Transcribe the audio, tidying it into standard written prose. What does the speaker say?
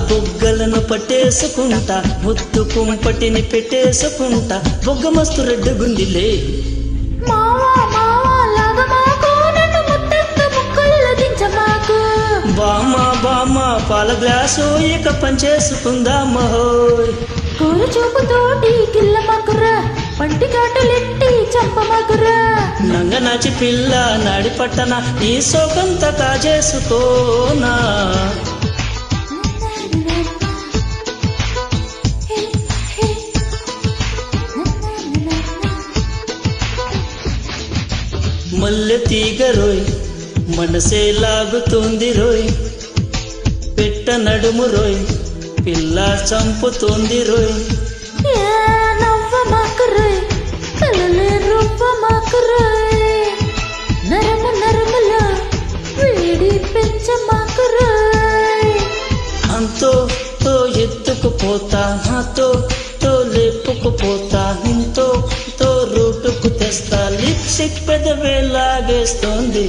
బుగ్గలను పట్టేసుకుంటా ముద్దు కుంపటిని పెట్టేసుకుంటా బొగ్గ మస్తు రెడ్డుగుందిలే బామా బామా పాల గ్లాసు ఇక పంచేసుకుందామహోయ్ కూర చూపుతోటి కిల్లమకురా పంటి కాటలెట్టి చంపమకురా నంగనాచి పిల్ల నాడి పట్టన ఈ సోకంత కాజేసుకోనా మల్లె తీగ రోయ్ మనసే లాగుతుంది రోయ్ పెట్ట నడుము రోయ్ పిల్ల చంపుతుంది రోయ్ నవ్వమాకురోయ్ కలలే రూపమాకురోయ్ నరము నరములో వేడి పెంచమాకురోయ్ అంతో తో ఎత్తుకుపోతా నాతో తో లేపుకుపోతా ఇంతో తో రూటుకు తెస్తా లిప్స్టిక్ పెదవే లాగేస్తోంది